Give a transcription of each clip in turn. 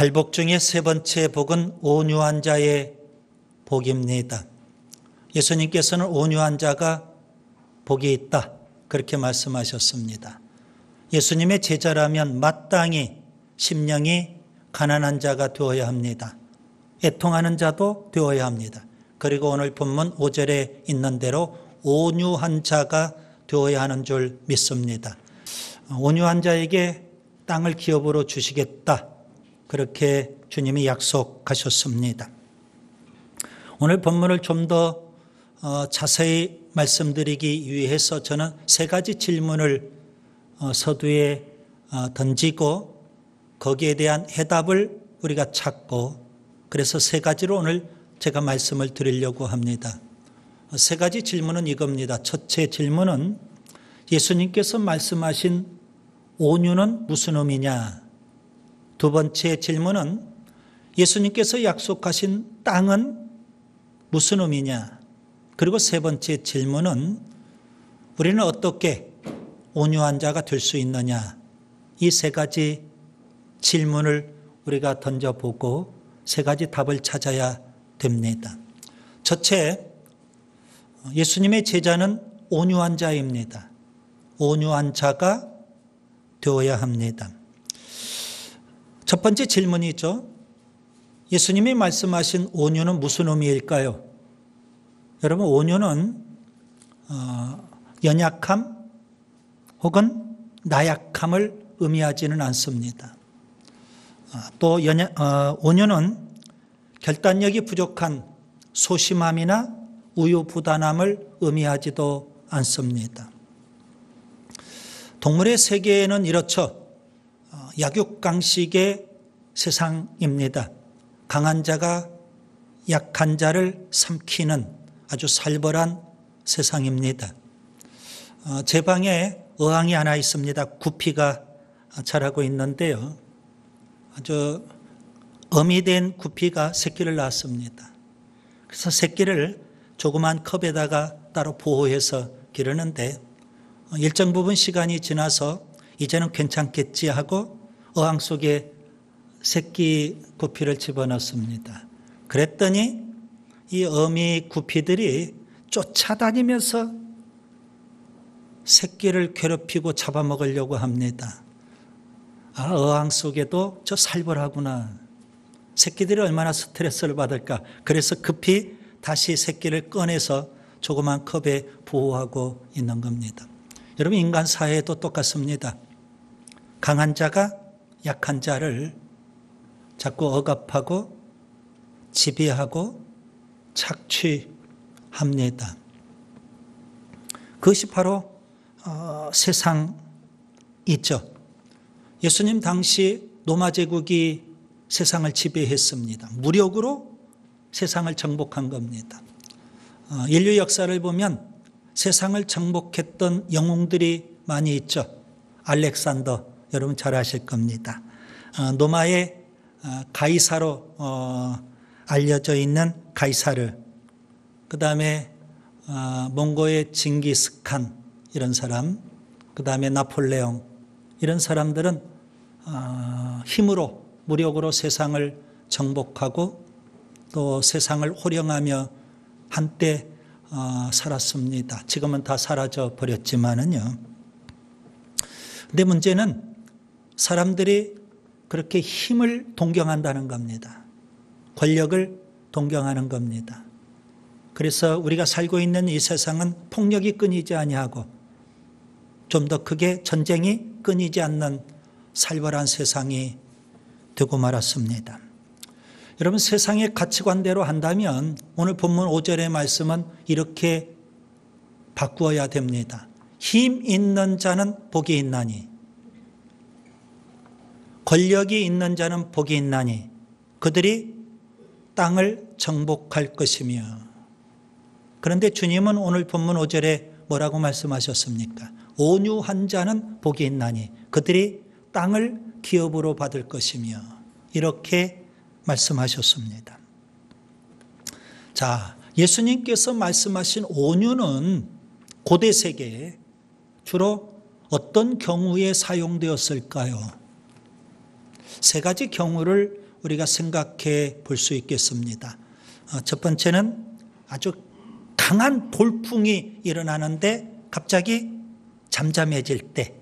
팔복 중에 세 번째 복은 온유한 자의 복입니다. 예수님께서는 온유한 자가 복이 있다, 그렇게 말씀하셨습니다. 예수님의 제자라면 마땅히 심령이 가난한 자가 되어야 합니다. 애통하는 자도 되어야 합니다. 그리고 오늘 본문 5절에 있는 대로 온유한 자가 되어야 하는 줄 믿습니다. 온유한 자에게 땅을 기업으로 주시겠다, 그렇게 주님이 약속하셨습니다. 오늘 본문을 좀 더 자세히 말씀드리기 위해서 저는 세 가지 질문을 서두에 던지고 거기에 대한 해답을 우리가 찾고, 그래서 세 가지로 오늘 제가 말씀을 드리려고 합니다. 세 가지 질문은 이겁니다. 첫째 질문은 예수님께서 말씀하신 온유는 무슨 의미냐? 두 번째 질문은 예수님께서 약속하신 땅은 무슨 의미냐? 그리고 세 번째 질문은 우리는 어떻게 온유한 자가 될 수 있느냐? 이 세 가지 질문을 우리가 던져보고 세 가지 답을 찾아야 됩니다. 첫째, 예수님의 제자는 온유한 자입니다. 온유한 자가 되어야 합니다. 첫 번째 질문이죠. 예수님이 말씀하신 온유는 무슨 의미일까요? 여러분, 온유는 연약함 혹은 나약함을 의미하지는 않습니다. 또 온유는 결단력이 부족한 소심함이나 우유부단함을 의미하지도 않습니다. 동물의 세계에는 이렇죠. 약육강식의 세상입니다. 강한 자가 약한 자를 삼키는 아주 살벌한 세상입니다. 제 방에 어항이 하나 있습니다. 구피가 자라고 있는데요. 아주 어미 된 구피가 새끼를 낳았습니다. 그래서 새끼를 조그만 컵에다가 따로 보호해서 기르는데 일정 부분 시간이 지나서 이제는 괜찮겠지 하고 어항 속에 새끼 구피를 집어넣습니다. 그랬더니 이 어미 구피들이 쫓아다니면서 새끼를 괴롭히고 잡아먹으려고 합니다. 어항 속에도 저 살벌하구나. 새끼들이 얼마나 스트레스를 받을까. 그래서 급히 다시 새끼를 꺼내서 조그만 컵에 보호하고 있는 겁니다. 여러분, 인간 사회도 똑같습니다. 강한 자가 약한 자를 자꾸 억압하고 지배하고 착취합니다. 그것이 바로 세상이죠. 예수님 당시 로마 제국이 세상을 지배했습니다. 무력으로 세상을 정복한 겁니다. 인류 역사를 보면 세상을 정복했던 영웅들이 많이 있죠. 알렉산더, 여러분 잘 아실 겁니다. 로마의 가이사로 알려져 있는 가이사르, 그 다음에 몽고의 징기스칸, 이런 사람, 그 다음에 나폴레옹, 이런 사람들은 힘으로, 무력으로 세상을 정복하고 또 세상을 호령하며 한때 살았습니다. 지금은 다 사라져 버렸지만은요. 근데 문제는 사람들이 그렇게 힘을 동경한다는 겁니다. 권력을 동경하는 겁니다. 그래서 우리가 살고 있는 이 세상은 폭력이 끊이지 아니하고 좀 더 크게 전쟁이 끊이지 않는 살벌한 세상이 되고 말았습니다. 여러분, 세상의 가치관대로 한다면 오늘 본문 5절의 말씀은 이렇게 바꾸어야 됩니다. 힘 있는 자는 복이 있나니, 권력이 있는 자는 복이 있나니 그들이 땅을 정복할 것이며. 그런데 주님은 오늘 본문 5절에 뭐라고 말씀하셨습니까? 온유한 자는 복이 있나니 그들이 땅을 기업으로 받을 것이며, 이렇게 말씀하셨습니다. 자, 예수님께서 말씀하신 온유는 고대 세계에 주로 어떤 경우에 사용되었을까요? 세 가지 경우를 우리가 생각해 볼 수 있겠습니다. 첫 번째는 아주 강한 돌풍이 일어나는데 갑자기 잠잠해질 때,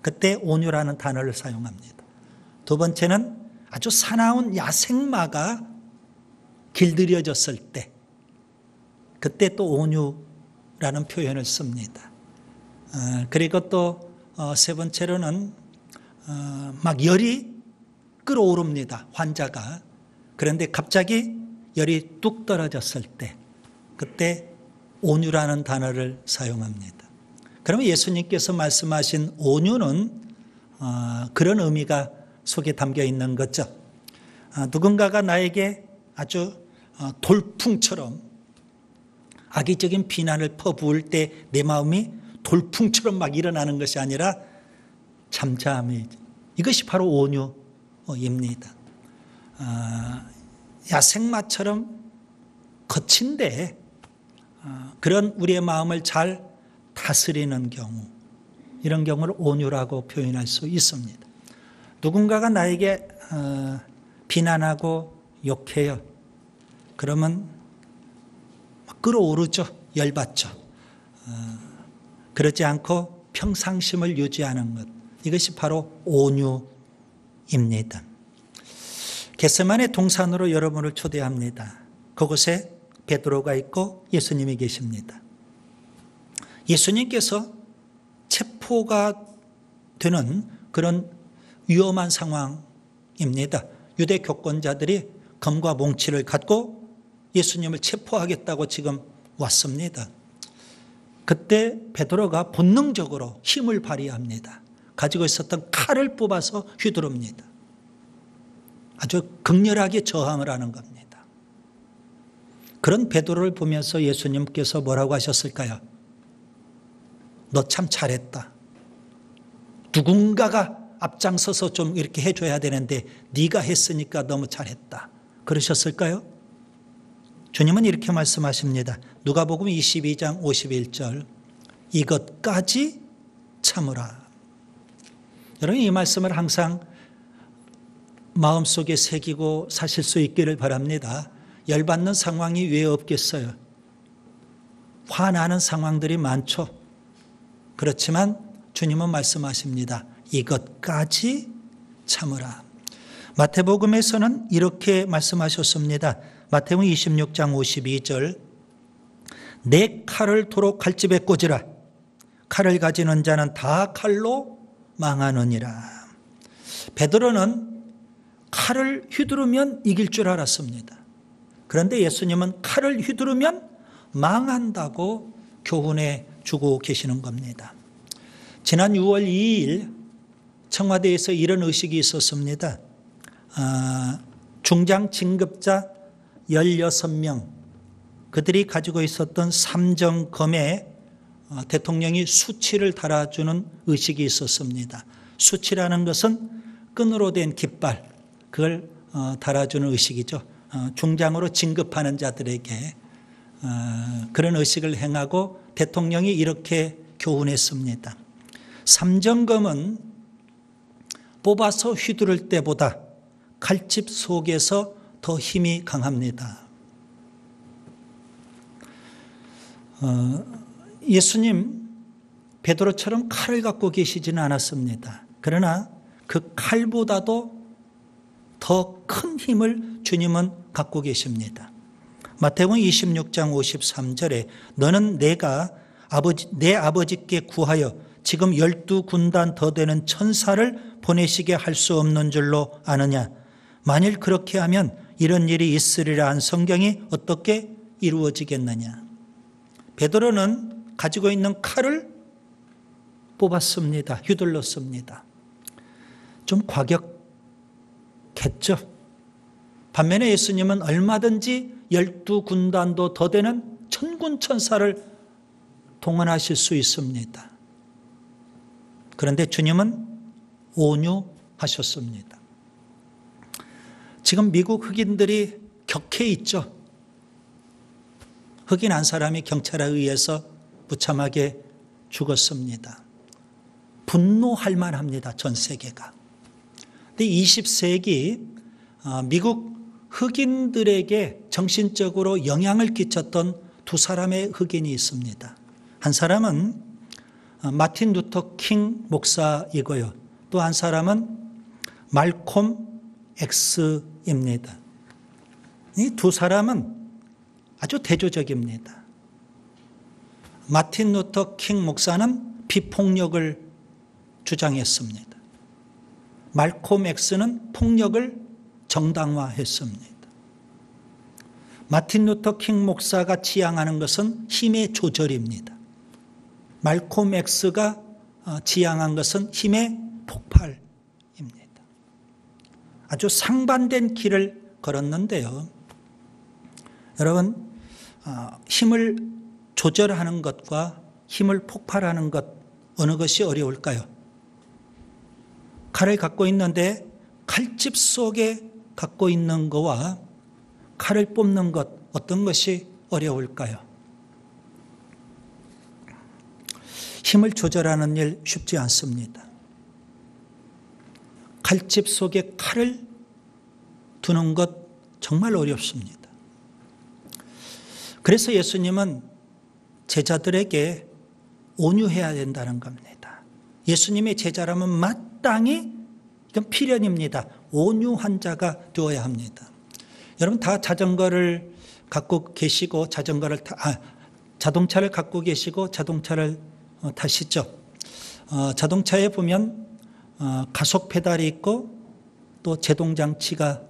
그때 온유라는 단어를 사용합니다. 두 번째는 아주 사나운 야생마가 길들여졌을 때, 그때 또 온유라는 표현을 씁니다. 그리고 또 세 번째로는 막 열이 끓어오릅니다. 환자가. 그런데 갑자기 열이 뚝 떨어졌을 때, 그때 온유라는 단어를 사용합니다. 그러면 예수님께서 말씀하신 온유는 그런 의미가 속에 담겨 있는 거죠. 누군가가 나에게 아주 돌풍처럼 악의적인 비난을 퍼부을 때 내 마음이 돌풍처럼 막 일어나는 것이 아니라 잠잠해. 이것이 바로 온유입니다. 야생마처럼 거친데 그런 우리의 마음을 잘 다스리는 경우, 이런 경우를 온유라고 표현할 수 있습니다. 누군가가 나에게 비난하고 욕해요. 그러면 막 끌어오르죠. 열받죠. 그러지 않고 평상심을 유지하는 것, 이것이 바로 온유입니다. 겟세마네 동산으로 여러분을 초대합니다. 그곳에 베드로가 있고 예수님이 계십니다. 예수님께서 체포가 되는 그런 위험한 상황입니다. 유대 교권자들이 검과 몽치를 갖고 예수님을 체포하겠다고 지금 왔습니다. 그때 베드로가 본능적으로 힘을 발휘합니다. 가지고 있었던 칼을 뽑아서 휘두릅니다. 아주 극렬하게 저항을 하는 겁니다. 그런 베드로를 보면서 예수님께서 뭐라고 하셨을까요? 너 참 잘했다. 누군가가 앞장서서 좀 이렇게 해줘야 되는데 네가 했으니까 너무 잘했다. 그러셨을까요? 주님은 이렇게 말씀하십니다. 누가복음 22장 51절, 이것까지 참으라. 여러분, 이 말씀을 항상 마음속에 새기고 사실 수 있기를 바랍니다. 열받는 상황이 왜 없겠어요? 화나는 상황들이 많죠. 그렇지만 주님은 말씀하십니다. 이것까지 참으라. 마태복음에서는 이렇게 말씀하셨습니다. 마태복음 26장 52절, 내 칼을 도로 칼집에 꽂으라. 칼을 가지는 자는 다 칼로 망하느니라. 베드로는 칼을 휘두르면 이길 줄 알았습니다. 그런데 예수님은 칼을 휘두르면 망한다고 교훈해 주고 계시는 겁니다. 지난 6월 2일 청와대에서 이런 의식이 있었습니다. 중장 진급자 16명, 그들이 가지고 있었던 삼정검에 대통령이 수치를 달아주는 의식이 있었습니다. 수치라는 것은 끈으로 된 깃발, 그걸 달아주는 의식이죠. 중장으로 진급하는 자들에게 그런 의식을 행하고 대통령이 이렇게 교훈했습니다. 삼정검은 뽑아서 휘두를 때보다 칼집 속에서 더 힘이 강합니다. 예수님 베드로처럼 칼을 갖고 계시지는 않았습니다. 그러나 그 칼보다도 더 큰 힘을 주님은 갖고 계십니다. 마태복음 26장 53절에 너는 내 아버지께 구하여 지금 12군단 더 되는 천사를 보내시게 할 수 없는 줄로 아느냐. 만일 그렇게 하면 이런 일이 있으리라 한 성경이 어떻게 이루어지겠느냐. 베드로는 가지고 있는 칼을 뽑았습니다. 휘둘렀습니다. 좀 과격했죠. 반면에 예수님은 얼마든지 12군단도 더 되는 천군천사를 동원하실 수 있습니다. 그런데 주님은 온유하셨습니다. 지금 미국 흑인들이 격해 있죠. 흑인 한 사람이 경찰에 의해서 무참하게 죽었습니다. 분노할 만합니다. 전 세계가. 근데 20세기 미국 흑인들에게 정신적으로 영향을 끼쳤던 두 사람의 흑인이 있습니다. 한 사람은 마틴 루터 킹 목사이고요. 또 한 사람은 말콤 X입니다. 이 두 사람은 아주 대조적입니다. 마틴 루터 킹 목사는 비폭력을 주장했습니다. 말콤 X는 폭력을 정당화했습니다. 마틴 루터 킹 목사가 지향하는 것은 힘의 조절입니다. 말콤 X가 지향한 것은 힘의 폭발입니다. 아주 상반된 길을 걸었는데요. 여러분, 힘을 조절하는 것과 힘을 폭발하는 것, 어느 것이 어려울까요? 칼을 갖고 있는데 칼집 속에 갖고 있는 것과 칼을 뽑는 것, 어떤 것이 어려울까요? 힘을 조절하는 일 쉽지 않습니다. 칼집 속에 칼을 두는 것 정말 어렵습니다. 그래서 예수님은 제자들에게 온유해야 된다는 겁니다. 예수님의 제자라면 마땅히 이건 필연입니다. 온유한 자가 되어야 합니다. 여러분 다 자전거를 갖고 계시고 자동차를 갖고 계시고 자동차를 타시죠. 자동차에 보면 가속 페달이 있고 또 제동 장치가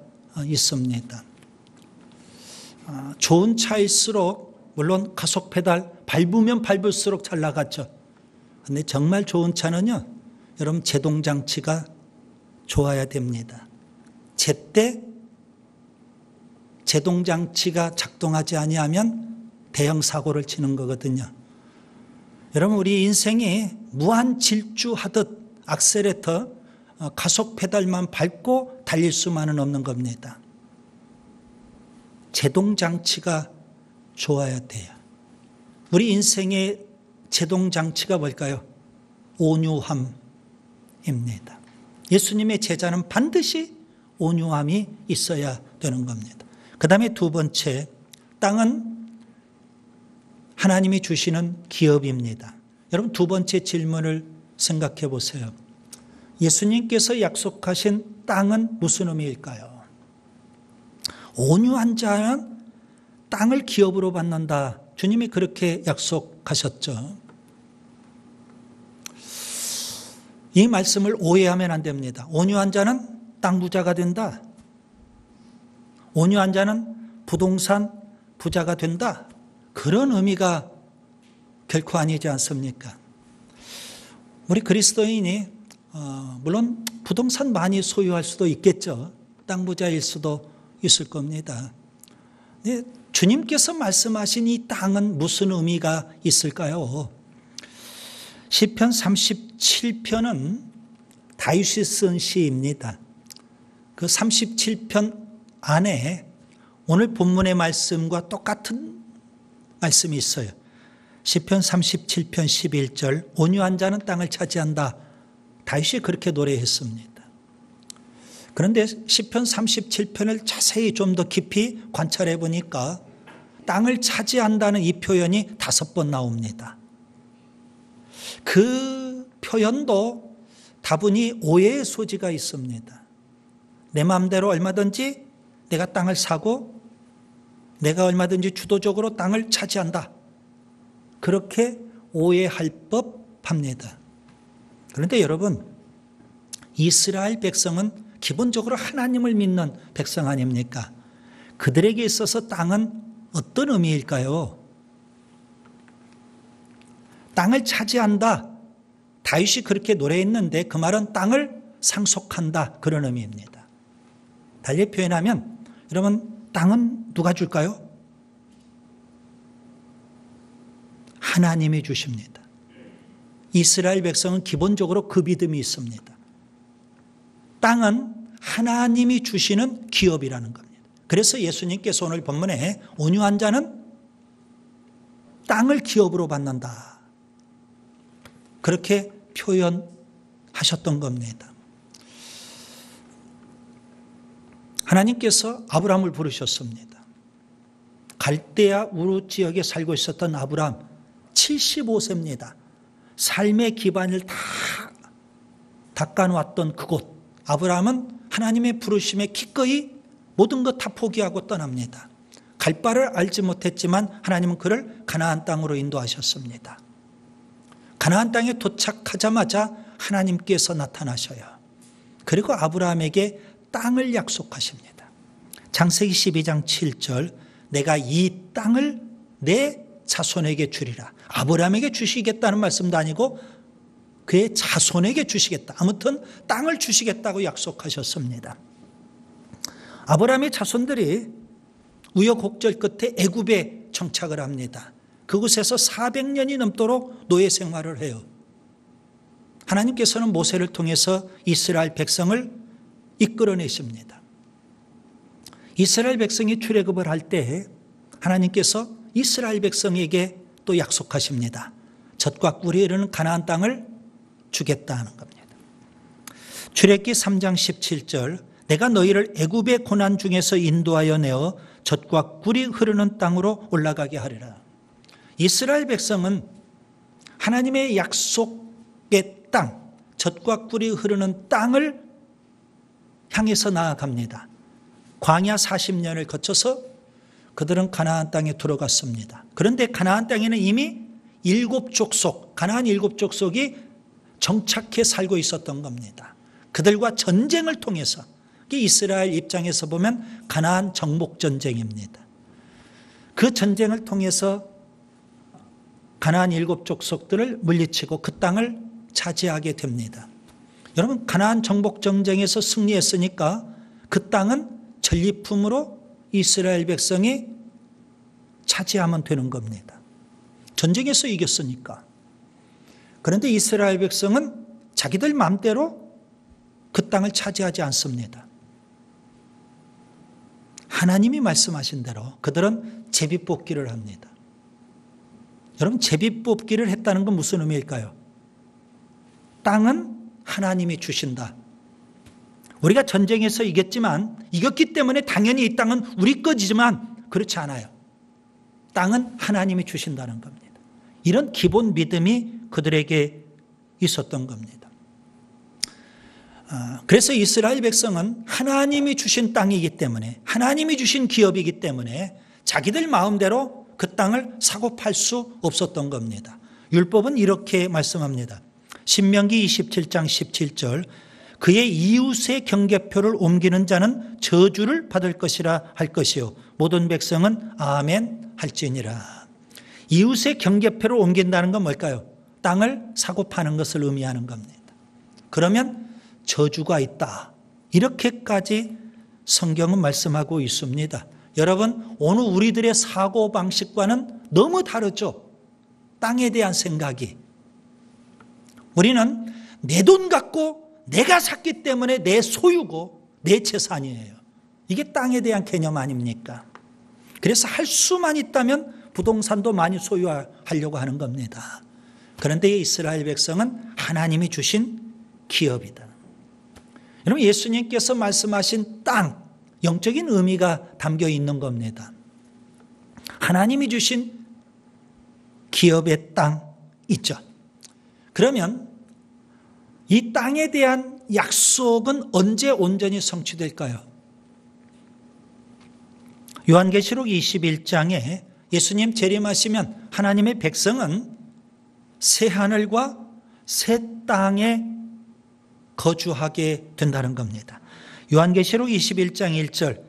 있습니다. 좋은 차일수록 물론 가속 페달 밟으면 밟을수록 잘 나가죠. 그런데 정말 좋은 차는요, 여러분 제동 장치가 좋아야 됩니다. 제때 제동 장치가 작동하지 아니하면 대형 사고를 치는 거거든요. 여러분 우리 인생이 무한 질주하듯 악셀레터 가속 페달만 밟고 달릴 수만은 없는 겁니다. 제동 장치가 좋아야 돼요. 우리 인생의 제동 장치가 뭘까요? 온유함입니다. 예수님의 제자는 반드시 온유함이 있어야 되는 겁니다. 그 다음에 두 번째, 땅은 하나님이 주시는 기업입니다. 여러분 두 번째 질문을 생각해 보세요. 예수님께서 약속하신 땅은 무슨 의미일까요? 온유한 자는 땅을 기업으로 받는다. 주님이 그렇게 약속하셨죠. 이 말씀을 오해하면 안 됩니다. 온유한 자는 땅 부자가 된다. 온유한 자는 부동산 부자가 된다. 그런 의미가 결코 아니지 않습니까? 우리 그리스도인이 물론 부동산 많이 소유할 수도 있겠죠. 땅 부자일 수도 있을 겁니다. 근데 주님께서 말씀하신 이 땅은 무슨 의미가 있을까요? 시편 37편은 다윗이 쓴 시입니다. 그 37편 안에 오늘 본문의 말씀과 똑같은 말씀이 있어요. 시편 37편 11절 온유한 자는 땅을 차지한다. 다윗이 그렇게 노래했습니다. 그런데 시편 37편을 자세히 좀 더 깊이 관찰해 보니까 땅을 차지한다는 이 표현이 5번 나옵니다. 그 표현도 다분히 오해의 소지가 있습니다. 내 마음대로 얼마든지 내가 땅을 사고 내가 얼마든지 주도적으로 땅을 차지한다. 그렇게 오해할 법합니다. 그런데 여러분, 이스라엘 백성은 기본적으로 하나님을 믿는 백성 아닙니까? 그들에게 있어서 땅은 어떤 의미일까요? 땅을 차지한다. 다윗이 그렇게 노래했는데 그 말은 땅을 상속한다. 그런 의미입니다. 달리 표현하면 여러분 땅은 누가 줄까요? 하나님이 주십니다. 이스라엘 백성은 기본적으로 그 믿음이 있습니다. 땅은 하나님이 주시는 기업이라는 겁니다. 그래서 예수님께서 오늘 본문에 온유한 자는 땅을 기업으로 받는다. 그렇게 표현하셨던 겁니다. 하나님께서 아브라함을 부르셨습니다. 갈대아 우르 지역에 살고 있었던 아브라함 75세입니다. 삶의 기반을 다 닦아놓았던 그곳, 아브라함은 하나님의 부르심에 기꺼이 모든 것 다 포기하고 떠납니다. 갈 바를 알지 못했지만 하나님은 그를 가나안 땅으로 인도하셨습니다. 가나안 땅에 도착하자마자 하나님께서 나타나셔요. 그리고 아브라함에게 땅을 약속하십니다. 창세기 12장 7절, 내가 이 땅을 내 자손에게 주리라. 아브라함에게 주시겠다는 말씀도 아니고 그의 자손에게 주시겠다. 아무튼 땅을 주시겠다고 약속하셨습니다. 아브라함의 자손들이 우여곡절 끝에 애굽에 정착을 합니다. 그곳에서 400년이 넘도록 노예 생활을 해요. 하나님께서는 모세를 통해서 이스라엘 백성을 이끌어내십니다. 이스라엘 백성이 출애굽을 할 때 하나님께서 이스라엘 백성에게 또 약속하십니다. 젖과 꿀이 흐르는 가나안 땅을 주겠다는 겁니다. 출애굽기 3장 17절, 내가 너희를 애굽의 고난 중에서 인도하여 내어 젖과 꿀이 흐르는 땅으로 올라가게 하리라. 이스라엘 백성은 하나님의 약속의 땅, 젖과 꿀이 흐르는 땅을 향해서 나아갑니다. 광야 40년을 거쳐서 그들은 가나안 땅에 들어갔습니다. 그런데 가나안 땅에는 이미 7족속, 가나안 7족속이 정착해 살고 있었던 겁니다. 그들과 전쟁을 통해서, 이스라엘 입장에서 보면 가나안 정복 전쟁입니다. 그 전쟁을 통해서 가나안 7족속들을 물리치고 그 땅을 차지하게 됩니다. 여러분, 가나안 정복 전쟁에서 승리했으니까 그 땅은 전리품으로 이스라엘 백성이 차지하면 되는 겁니다. 전쟁에서 이겼으니까. 그런데 이스라엘 백성은 자기들 마음대로 그 땅을 차지하지 않습니다. 하나님이 말씀하신 대로 그들은 제비뽑기를 합니다. 여러분, 제비뽑기를 했다는 건 무슨 의미일까요? 땅은 하나님이 주신다. 우리가 전쟁에서 이겼기 때문에 당연히 이 땅은 우리 거지만 그렇지 않아요. 땅은 하나님이 주신다는 겁니다. 이런 기본 믿음이 그들에게 있었던 겁니다. 그래서 이스라엘 백성은 하나님이 주신 땅이기 때문에, 하나님이 주신 기업이기 때문에 자기들 마음대로 그 땅을 사고 팔 수 없었던 겁니다. 율법은 이렇게 말씀합니다. 신명기 27장 17절, 그의 이웃의 경계표를 옮기는 자는 저주를 받을 것이라 할 것이요 모든 백성은 아멘 할지니라. 이웃의 경계표를 옮긴다는 건 뭘까요? 땅을 사고 파는 것을 의미하는 겁니다. 그러면 저주가 있다, 이렇게까지 성경은 말씀하고 있습니다. 여러분, 오늘 우리들의 사고방식과는 너무 다르죠. 땅에 대한 생각이. 우리는 내 돈 갖고 내가 샀기 때문에 내 소유고 내 재산이에요. 이게 땅에 대한 개념 아닙니까? 그래서 할 수만 있다면 부동산도 많이 소유하려고 하는 겁니다. 그런데 이스라엘 백성은 하나님이 주신 기업이다. 여러분, 예수님께서 말씀하신 땅, 영적인 의미가 담겨 있는 겁니다. 하나님이 주신 기업의 땅 있죠. 그러면 이 땅에 대한 약속은 언제 온전히 성취될까요? 요한계시록 21장에 예수님 재림하시면 하나님의 백성은 새 하늘과 새 땅에 거주하게 된다는 겁니다. 요한계시록 21장 1절,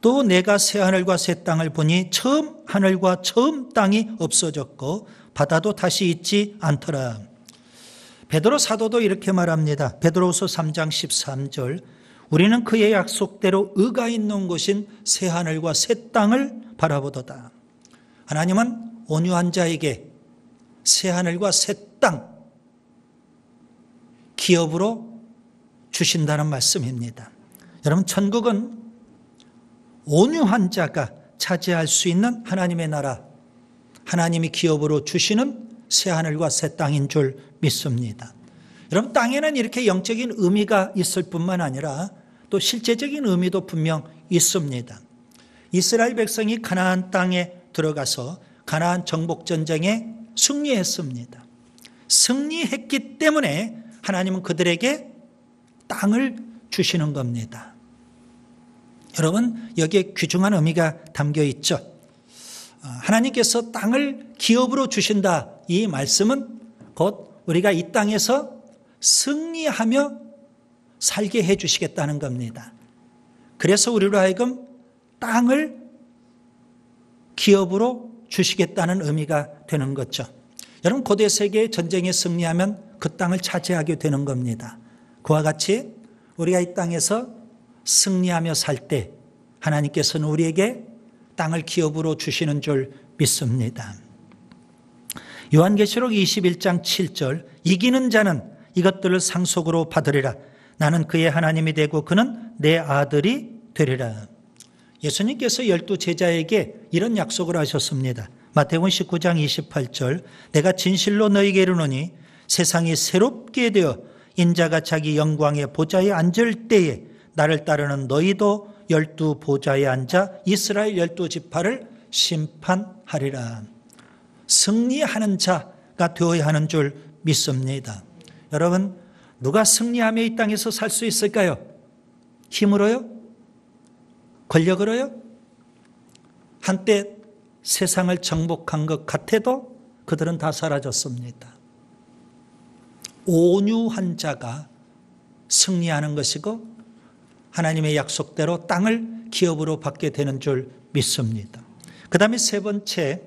또 내가 새 하늘과 새 땅을 보니 처음 하늘과 처음 땅이 없어졌고 바다도 다시 있지 않더라. 베드로 사도도 이렇게 말합니다. 베드로후서 3장 13절, 우리는 그의 약속대로 의가 있는 곳인 새 하늘과 새 땅을 바라보도다. 하나님은 온유한 자에게 새 하늘과 새 땅 기업으로 주신다는 말씀입니다. 여러분, 천국은 온유한 자가 차지할 수 있는 하나님의 나라, 하나님이 기업으로 주시는 새 하늘과 새 땅인 줄 믿습니다. 여러분, 땅에는 이렇게 영적인 의미가 있을 뿐만 아니라 또 실제적인 의미도 분명 있습니다. 이스라엘 백성이 가나안 땅에 들어가서 가나안 정복전쟁에 승리했습니다. 승리했기 때문에 하나님은 그들에게 땅을 주시는 겁니다. 여러분, 여기에 귀중한 의미가 담겨 있죠. 하나님께서 땅을 기업으로 주신다. 이 말씀은 곧 우리가 이 땅에서 승리하며 살게 해 주시겠다는 겁니다. 그래서 우리로 하여금 땅을 기업으로 주시겠다는 의미가 되는 거죠. 여러분, 고대 세계의 전쟁에 승리하면 그 땅을 차지하게 되는 겁니다. 그와 같이 우리가 이 땅에서 승리하며 살 때 하나님께서는 우리에게 땅을 기업으로 주시는 줄 믿습니다. 요한계시록 21장 7절, 이기는 자는 이것들을 상속으로 받으리라. 나는 그의 하나님이 되고 그는 내 아들이 되리라. 예수님께서 12 제자에게 이런 약속을 하셨습니다. 마태복음 19장 28절, 내가 진실로 너희에게 이르노니 세상이 새롭게 되어 인자가 자기 영광의 보좌에 앉을 때에 나를 따르는 너희도 12 보좌에 앉아 이스라엘 12 지파를 심판하리라. 승리하는 자가 되어야 하는 줄 믿습니다. 여러분, 누가 승리하며 이 땅에서 살 수 있을까요? 힘으로요? 권력으로요? 한때 세상을 정복한 것 같아도 그들은 다 사라졌습니다. 온유한 자가 승리하는 것이고 하나님의 약속대로 땅을 기업으로 받게 되는 줄 믿습니다. 그 다음에 세 번째,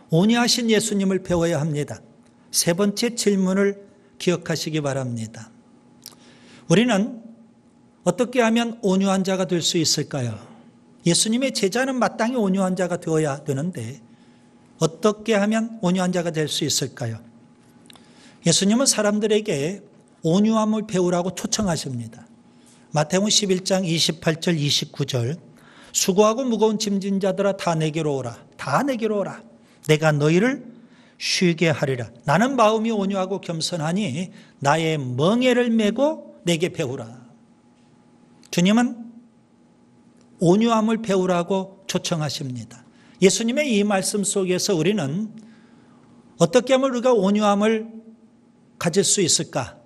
온유하신 예수님을 배워야 합니다. 세 번째 질문을 기억하시기 바랍니다. 우리는 어떻게 하면 온유한 자가 될 수 있을까요? 예수님의 제자는 마땅히 온유한 자가 되어야 되는데 어떻게 하면 온유한 자가 될 수 있을까요? 예수님은 사람들에게 온유함을 배우라고 초청하십니다. 마태복음 11장 28절 29절, 수고하고 무거운 짐진 자들아 다 내게로 오라. 다 내게로 오라. 내가 너희를 쉬게 하리라. 나는 마음이 온유하고 겸손하니 나의 멍에를 메고 내게 배우라. 주님은 온유함을 배우라고 초청하십니다. 예수님의 이 말씀 속에서 우리는 어떻게 하면 우리가 온유함을 가질 수 있을까?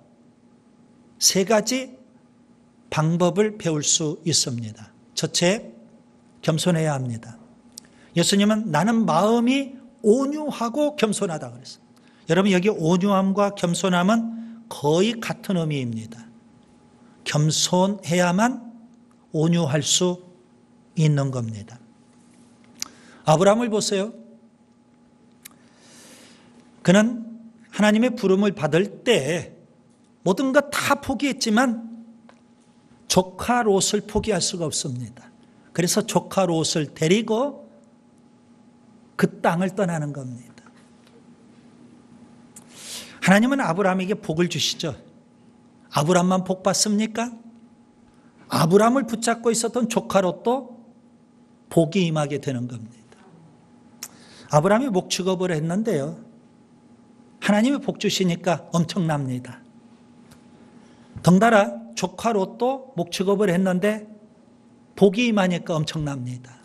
세 가지 방법을 배울 수 있습니다. 첫째, 겸손해야 합니다. 예수님은 나는 마음이 온유하고 겸손하다 그랬어요. 여러분, 여기 온유함과 겸손함은 거의 같은 의미입니다. 겸손해야만 온유할 수 있는 겁니다. 아브라함을 보세요. 그는 하나님의 부름을 받을 때 모든 것 다 포기했지만 조카 롯을 포기할 수가 없습니다. 그래서 조카 롯을 데리고 그 땅을 떠나는 겁니다. 하나님은 아브라함에게 복을 주시죠. 아브라함만 복 받습니까? 아브라함을 붙잡고 있었던 조카 롯도 복이 임하게 되는 겁니다. 아브라함이 목축업을 했는데요, 하나님이 복 주시니까 엄청납니다. 덩달아 조카 롯도 목축업을 했는데 복이 임하니까 엄청납니다.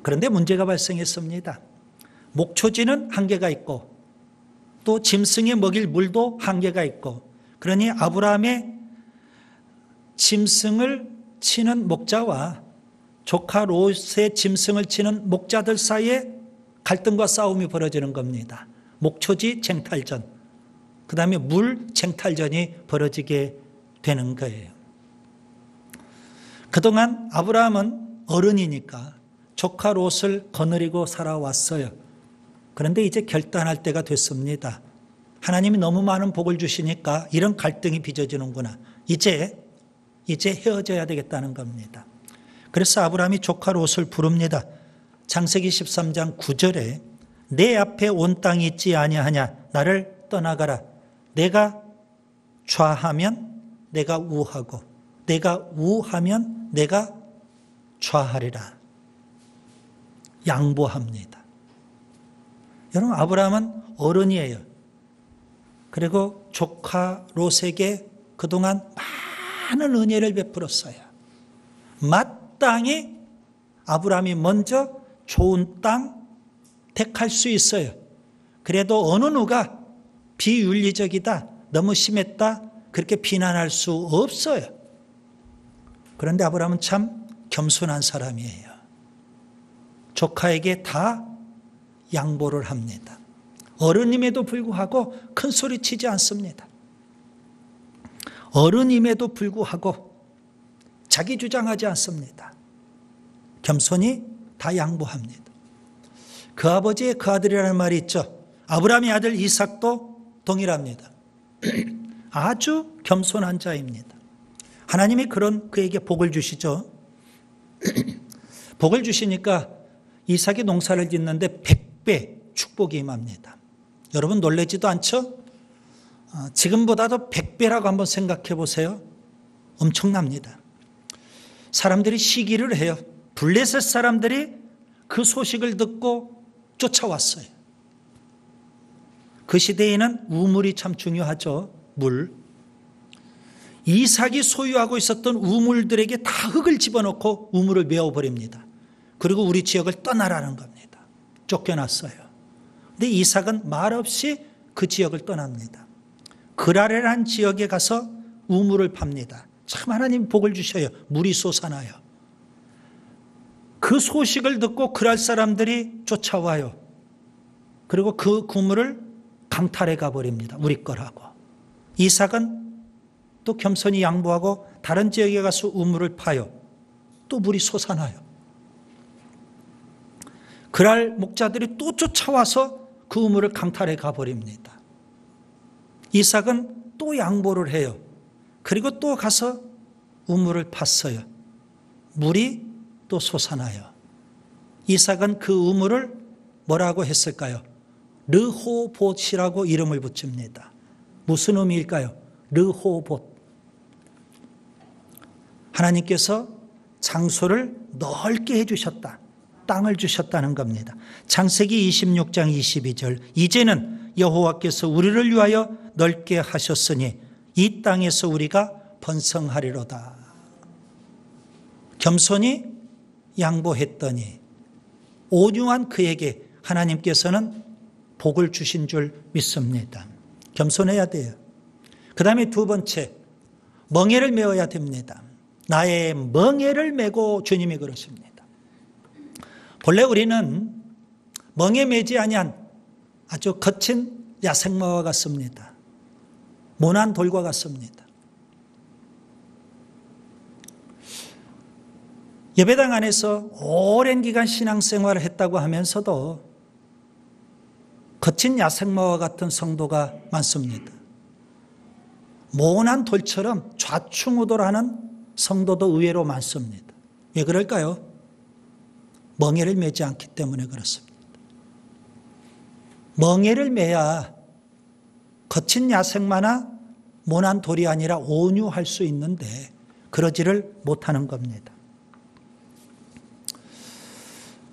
그런데 문제가 발생했습니다. 목초지는 한계가 있고 또 짐승에 먹일 물도 한계가 있고, 그러니 아브라함의 짐승을 치는 목자와 조카 롯의 짐승을 치는 목자들 사이에 갈등과 싸움이 벌어지는 겁니다. 목초지 쟁탈전, 그 다음에 물 쟁탈전이 벌어지게 되는 거예요. 그동안 아브라함은 어른이니까 조카 롯을 거느리고 살아왔어요. 그런데 이제 결단할 때가 됐습니다. 하나님이 너무 많은 복을 주시니까 이런 갈등이 빚어지는구나. 이제 헤어져야 되겠다는 겁니다. 그래서 아브라함이 조카 롯을 부릅니다. 창세기 13장 9절에 내 앞에 온 땅이 있지 아니하냐, 나를 떠나가라. 내가 좌하면 내가 우하고 내가 우하면 내가 좌하리라. 양보합니다. 여러분, 아브라함은 어른이에요. 그리고 조카 롯에게 그동안 많은 은혜를 베풀었어요. 마땅히 아브라함이 먼저 좋은 땅 택할 수 있어요. 그래도 어느 누가 비윤리적이다, 너무 심했다, 그렇게 비난할 수 없어요. 그런데 아브라함은 참 겸손한 사람이에요. 조카에게 다 양보를 합니다. 어른임에도 불구하고 큰 소리 치지 않습니다. 어른임에도 불구하고 자기 주장하지 않습니다. 겸손히 다 양보합니다. 그 아버지의 그 아들이라는 말이 있죠. 아브라함의 아들 이삭도 동일합니다. 아주 겸손한 자입니다. 하나님이 그런 그에게 복을 주시죠. 복을 주시니까 이삭이 농사를 짓는데 100배 축복이 임합니다. 여러분 놀라지도 않죠? 지금보다도 100배라고 한번 생각해 보세요. 엄청납니다. 사람들이 시기를 해요. 블레셋 사람들이 그 소식을 듣고 쫓아왔어요. 그 시대에는 우물이 참 중요하죠. 물. 이삭이 소유하고 있었던 우물들에게 다 흙을 집어넣고 우물을 메워버립니다. 그리고 우리 지역을 떠나라는 겁니다. 쫓겨났어요. 근데 이삭은 말없이 그 지역을 떠납니다. 그라레라는 지역에 가서 우물을 팝니다. 참 하나님 복을 주셔요. 물이 솟아나요. 그 소식을 듣고 그랄 사람들이 쫓아와요. 그리고 그 우물을 강탈해 가버립니다. 우리 거라고. 이삭은 또 겸손히 양보하고 다른 지역에 가서 우물을 파요. 또 물이 솟아나요. 그랄 목자들이 또 쫓아와서 그 우물을 강탈해 가버립니다. 이삭은 또 양보를 해요. 그리고 또 가서 우물을 팠어요. 물이 또 솟아나요. 이삭은 그 우물을 뭐라고 했을까요? 르호봇이라고 이름을 붙입니다. 무슨 의미일까요? 르호봇. 하나님께서 장소를 넓게 해주셨다. 땅을 주셨다는 겁니다. 창세기 26장 22절. 이제는 여호와께서 우리를 위하여 넓게 하셨으니 이 땅에서 우리가 번성하리로다. 겸손히 양보했더니 온유한 그에게 하나님께서는 복을 주신 줄 믿습니다. 겸손해야 돼요. 그 다음에 두 번째, 멍에를 메어야 됩니다. 나의 멍에를 메고 주님이 그러십니다. 본래 우리는 멍에 매지 아니한 아주 거친 야생마와 같습니다. 모난 돌과 같습니다. 예배당 안에서 오랜 기간 신앙생활을 했다고 하면서도 거친 야생마와 같은 성도가 많습니다. 모난 돌처럼 좌충우돌하는 성도도 의외로 많습니다. 왜 그럴까요? 멍에를 매지 않기 때문에 그렇습니다. 멍에를 매야 거친 야생마나 모난 돌이 아니라 온유할 수 있는데 그러지를 못하는 겁니다.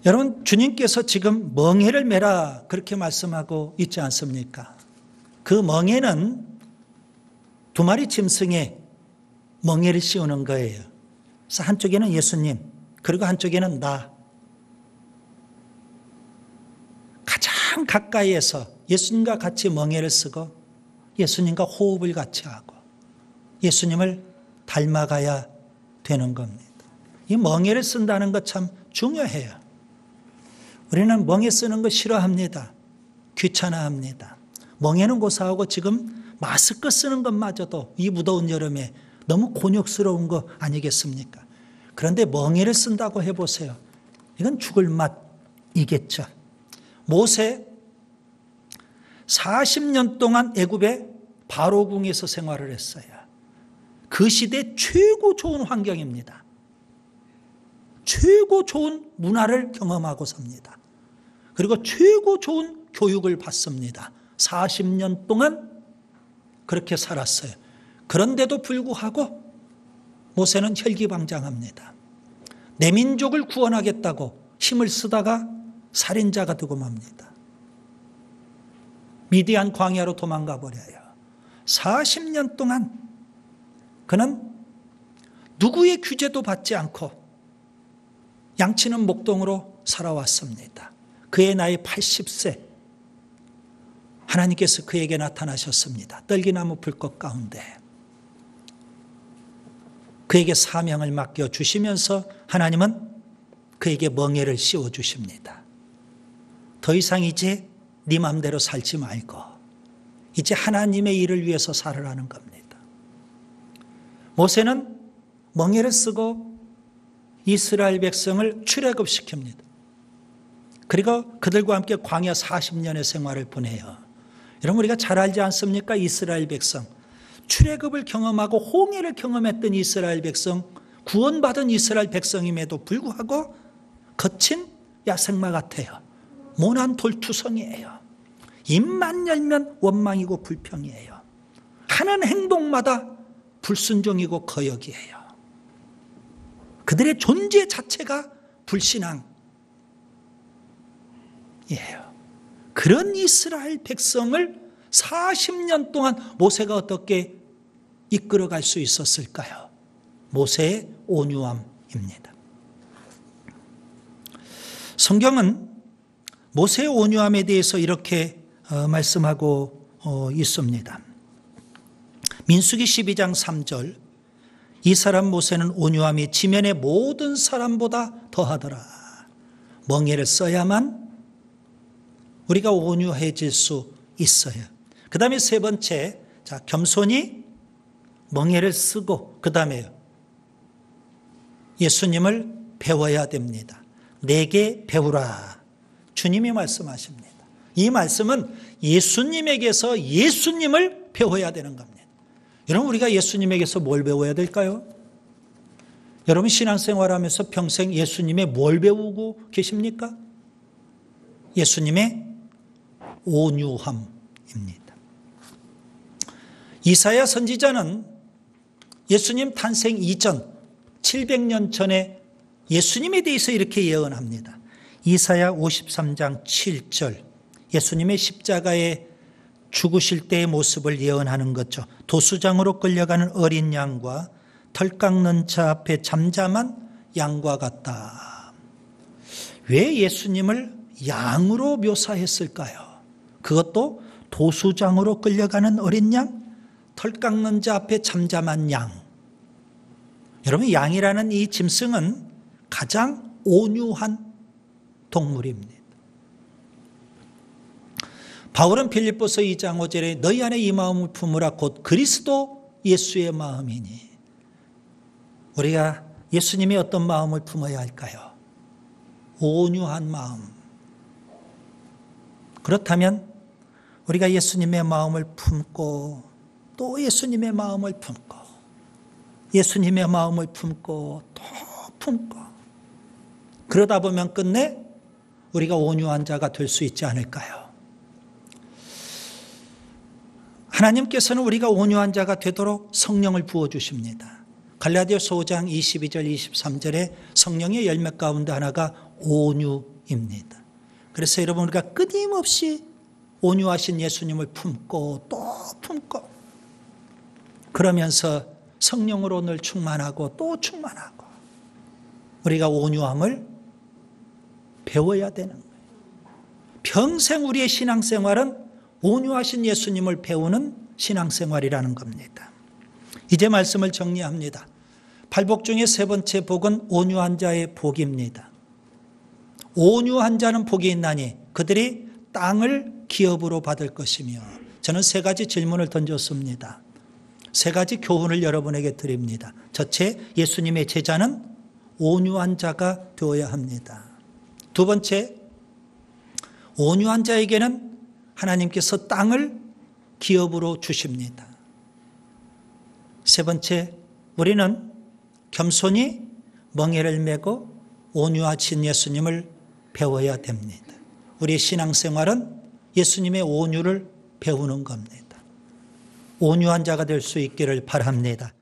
여러분, 주님께서 지금 멍에를 매라 그렇게 말씀하고 있지 않습니까? 그 멍에는 두 마리 짐승에 멍에를 씌우는 거예요. 그래서 한쪽에는 예수님, 그리고 한쪽에는 나. 가장 가까이에서 예수님과 같이 멍에를 쓰고 예수님과 호흡을 같이 하고 예수님을 닮아가야 되는 겁니다. 이 멍에를 쓴다는 것 참 중요해요. 우리는 멍에 쓰는 거 싫어합니다. 귀찮아합니다. 멍에는 고사하고 지금 마스크 쓰는 것마저도 이 무더운 여름에 너무 곤욕스러운 거 아니겠습니까? 그런데 멍에를 쓴다고 해보세요. 이건 죽을 맛이겠죠. 모세 40년 동안 애굽의 바로궁에서 생활을 했어요. 그 시대 최고 좋은 환경입니다. 최고 좋은 문화를 경험하고 삽니다. 그리고 최고 좋은 교육을 받습니다. 40년 동안 그렇게 살았어요. 그런데도 불구하고 모세는 혈기방장합니다. 내 민족을 구원하겠다고 힘을 쓰다가 살인자가 되고 맙니다. 미디안 광야로 도망가 버려요. 40년 동안 그는 누구의 규제도 받지 않고 양치는 목동으로 살아왔습니다. 그의 나이 80세. 하나님께서 그에게 나타나셨습니다. 떨기나무 불꽃 가운데. 그에게 사명을 맡겨주시면서 하나님은 그에게 멍에를 씌워주십니다. 더 이상 이제 네 마음대로 살지 말고 이제 하나님의 일을 위해서 살으라는 겁니다. 모세는 멍에를 쓰고 이스라엘 백성을 출애굽시킵니다. 그리고 그들과 함께 광야 40년의 생활을 보내요. 여러분 우리가 잘 알지 않습니까? 이스라엘 백성. 출애굽을 경험하고 홍해를 경험했던 이스라엘 백성, 구원받은 이스라엘 백성임에도 불구하고 거친 야생마 같아요. 모난 돌투성이에요. 입만 열면 원망이고 불평이에요. 하는 행동마다 불순종이고 거역이에요. 그들의 존재 자체가 불신앙이에요. 그런 이스라엘 백성을 40년 동안 모세가 어떻게 이끌어갈 수 있었을까요? 모세의 온유함입니다. 성경은 모세의 온유함에 대해서 이렇게 말씀하고 있습니다. 민수기 12장 3절 이 사람 모세는 온유함이 지면의 모든 사람보다 더하더라. 멍에를 써야만 우리가 온유해질 수 있어요. 그 다음에 세 번째, 자, 겸손히 멍에를 쓰고 그 다음에 예수님을 배워야 됩니다. 내게 배우라. 주님이 말씀하십니다. 이 말씀은 예수님에게서 예수님을 배워야 되는 겁니다. 여러분 우리가 예수님에게서 뭘 배워야 될까요? 여러분 신앙생활하면서 평생 예수님의 뭘 배우고 계십니까? 예수님의 온유함입니다. 이사야 선지자는 예수님 탄생 이전 700년 전에 예수님에 대해서 이렇게 예언합니다. 이사야 53장 7절 예수님의 십자가에 죽으실 때의 모습을 예언하는 거죠. 도수장으로 끌려가는 어린 양과 털 깎는 자 앞에 잠잠한 양과 같다. 왜 예수님을 양으로 묘사했을까요? 그것도 도수장으로 끌려가는 어린 양, 털 깎는 자 앞에 잠잠한 양. 여러분 양이라는 이 짐승은 가장 온유한 동물입니다. 바울은 빌립보서 2장 5절에 너희 안에 이 마음을 품으라 곧 그리스도 예수의 마음이니. 우리가 예수님의 어떤 마음을 품어야 할까요? 온유한 마음. 그렇다면 우리가 예수님의 마음을 품고 또 예수님의 마음을 품고 예수님의 마음을 품고 또 품고 그러다 보면 끝내 우리가 온유한 자가 될 수 있지 않을까요? 하나님께서는 우리가 온유한 자가 되도록 성령을 부어주십니다. 갈라디아서 5장 22절 23절에 성령의 열매 가운데 하나가 온유입니다. 그래서 여러분 우리가 끊임없이 온유하신 예수님을 품고 또 품고 그러면서 성령으로 늘 충만하고 또 충만하고 우리가 온유함을 배워야 되는 거예요. 평생 우리의 신앙생활은 온유하신 예수님을 배우는 신앙생활이라는 겁니다. 이제 말씀을 정리합니다. 팔복 중에 세 번째 복은 온유한 자의 복입니다. 온유한 자는 복이 있나니 그들이 땅을 기업으로 받을 것이며 저는 세 가지 질문을 던졌습니다. 세 가지 교훈을 여러분에게 드립니다. 첫째, 예수님의 제자는 온유한 자가 되어야 합니다. 두 번째, 온유한 자에게는 하나님께서 땅을 기업으로 주십니다. 세 번째, 우리는 겸손히 멍에를 메고 온유하신 예수님을 배워야 됩니다. 우리의 신앙생활은 예수님의 온유를 배우는 겁니다. 온유한 자가 될 수 있기를 바랍니다.